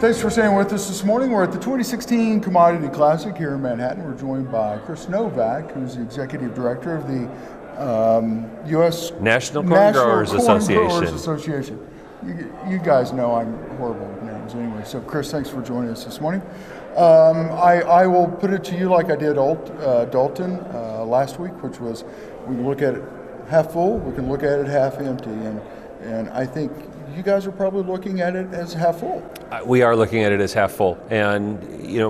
Thanks for staying with us this morning. We're at the 2016 Commodity Classic here in Manhattan. We're joined by Chris Novak, who's the Executive Director of the U.S. National Corn Growers Association. Association. You guys know I'm horrible with names anyway, so Chris, thanks for joining us this morning. I will put it to you like I did Dalton last week, which was we can look at it half full, we can look at it half empty, and I think you guys are probably looking at it as half full. We are looking at it as half full, and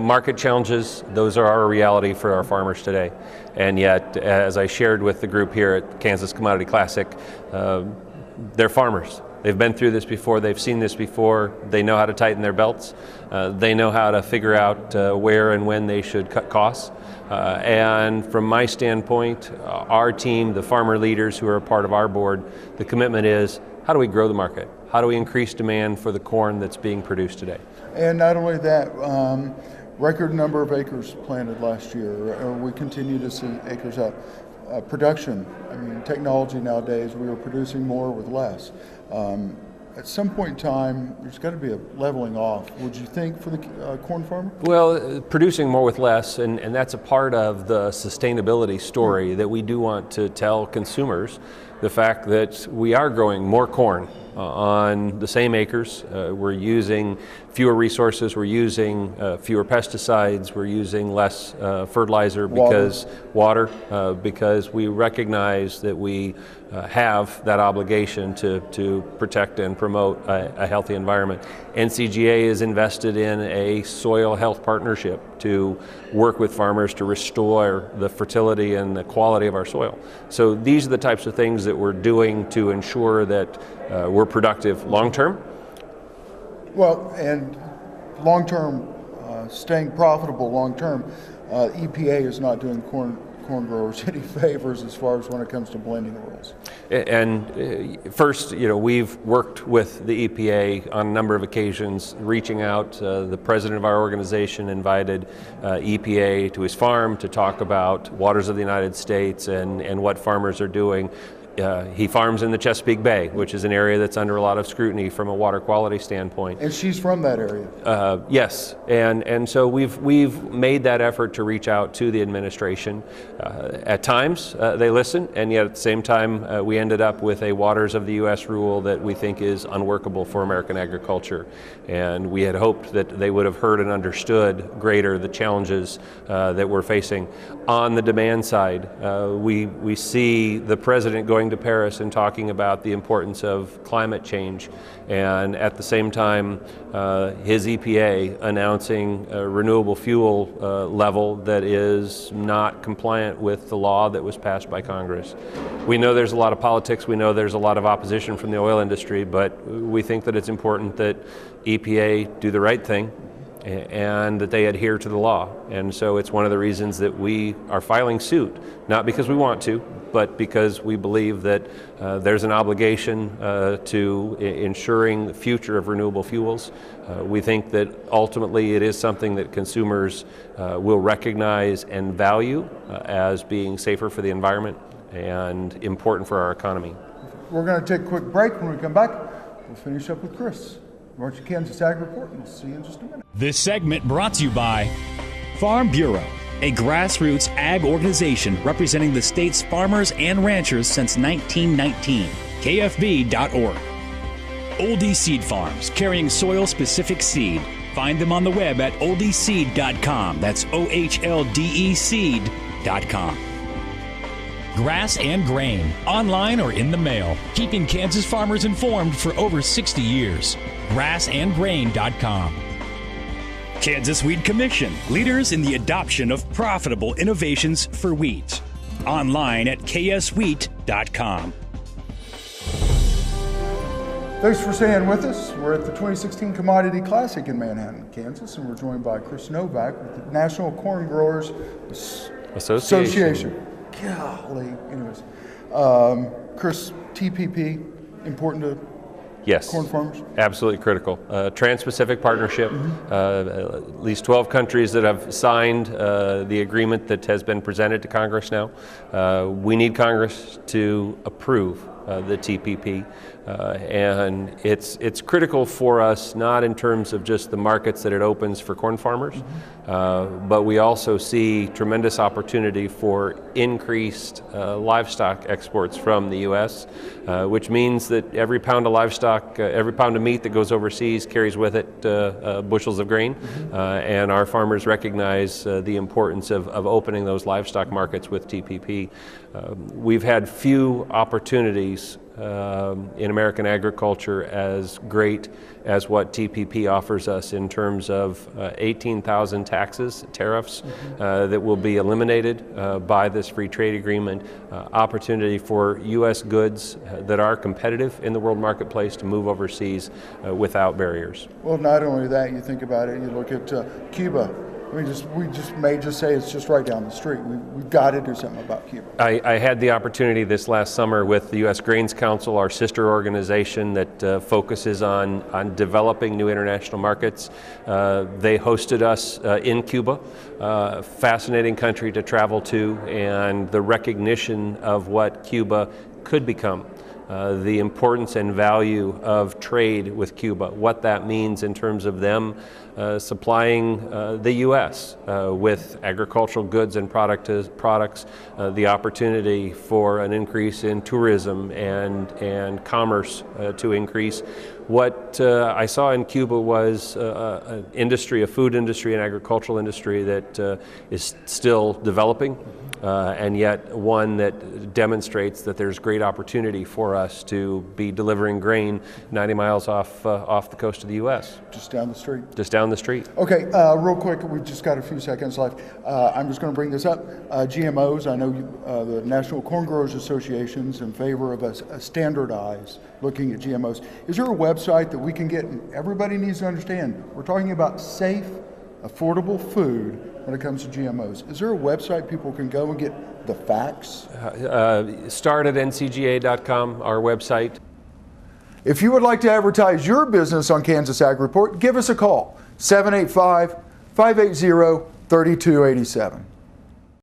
market challenges, those are our reality for our farmers today. And yet, as I shared with the group here at Kansas Commodity Classic, they're farmers. They've been through this before, they've seen this before, they know how to tighten their belts, they know how to figure out where and when they should cut costs. And from my standpoint, our team, the farmer leaders who are a part of our board, the commitment is, how do we grow the market? How do we increase demand for the corn that's being produced today? And not only that, record number of acres planted last year. We continue to see acres up. Production, technology nowadays, we are producing more with less. At some point in time, there's got to be a leveling off, would you think, for the corn farmer? Well, producing more with less, and that's a part of the sustainability story that we do want to tell consumers, the fact that we are growing more corn on the same acres. We're using fewer resources, we're using fewer pesticides, we're using less fertilizer, because because we recognize that we have that obligation to protect and promote a healthy environment. NCGA is invested in a soil health partnership to work with farmers to restore the fertility and the quality of our soil. So these are the types of things that we're doing to ensure that we're productive long-term. Well, and long-term, staying profitable long-term, EPA is not doing corn growers any favors as far as when it comes to blending rules. And first, we've worked with the EPA on a number of occasions, reaching out. The president of our organization invited EPA to his farm to talk about waters of the United States and what farmers are doing. He farms in the Chesapeake Bay, which is an area that's under a lot of scrutiny from a water quality standpoint. And she's from that area. Yes, and so we've made that effort to reach out to the administration. At times they listen, and yet at the same time we ended up with a waters of the U.S. rule that we think is unworkable for American agriculture. And we had hoped that they would have heard and understood greater the challenges that we're facing. On the demand side, we see the president going to Paris and talking about the importance of climate change, and at the same time his EPA announcing a renewable fuel level that is not compliant with the law that was passed by Congress. We know there's a lot of politics, we know there's a lot of opposition from the oil industry, but we think that it's important that EPA do the right thing and that they adhere to the law. And so it's one of the reasons that we are filing suit, not because we want to, but because we believe that there's an obligation to ensuring the future of renewable fuels. We think that ultimately it is something that consumers will recognize and value as being safer for the environment and important for our economy. We're going to take a quick break. When we come back, we'll finish up with Chris. We're at kansasAGreport, and we'll see you in just a minute. This segment brought to you by Farm Bureau, a grassroots ag organization representing the state's farmers and ranchers since 1919. KFB.org. Oldie Seed Farms, carrying soil-specific seed. Find them on the web at oldieseed.com. That's OHLDE seed.com. Grass and Grain, online or in the mail, keeping Kansas farmers informed for over 60 years. grassandgrain.com. Kansas Wheat Commission, leaders in the adoption of profitable innovations for wheat. Online at kswheat.com. Thanks for staying with us. We're at the 2016 Commodity Classic in Manhattan, Kansas, and we're joined by Chris Novak with the National Corn Growers Association. Golly, anyways. Chris, TPP, important to corn farmers? Absolutely critical. Trans-Pacific Partnership, at least 12 countries that have signed the agreement that has been presented to Congress now. We need Congress to approve the TPP. And it's critical for us, not in terms of just the markets that it opens for corn farmers, but we also see tremendous opportunity for increased livestock exports from the U.S., which means that every pound of livestock, every pound of meat that goes overseas carries with it bushels of grain, and our farmers recognize the importance of opening those livestock markets with TPP. We've had few opportunities in American agriculture as great as what TPP offers us in terms of 18,000 tariffs that will be eliminated by this free trade agreement, opportunity for U.S. goods that are competitive in the world marketplace to move overseas without barriers. Well, not only that, you think about it, you look at Cuba. We may just say it's just right down the street. We've got to do something about Cuba. I had the opportunity this last summer with the U.S. Grains Council, our sister organization that focuses on developing new international markets. They hosted us in Cuba, fascinating country to travel to, and the recognition of what Cuba could become. The importance and value of trade with Cuba, what that means in terms of them supplying the U.S. With agricultural goods and products, the opportunity for an increase in tourism and commerce to increase. What I saw in Cuba was an industry, a food industry, an agricultural industry that is still developing. And yet one that demonstrates that there's great opportunity for us to be delivering grain 90 miles off the coast of the U.S. Just down the street. Just down the street. Okay, real quick, we've just got a few seconds left. I'm just going to bring this up. GMOs, I know the National Corn Growers Association's in favor of a standardized looking at GMOs. Is there a website that we can get, and everybody needs to understand, we're talking about safe, affordable food when it comes to GMOs. Is there a website people can go and get the facts? Start at ncga.com, our website. If you would like to advertise your business on Kansas Ag Report, give us a call, 785-580-3287.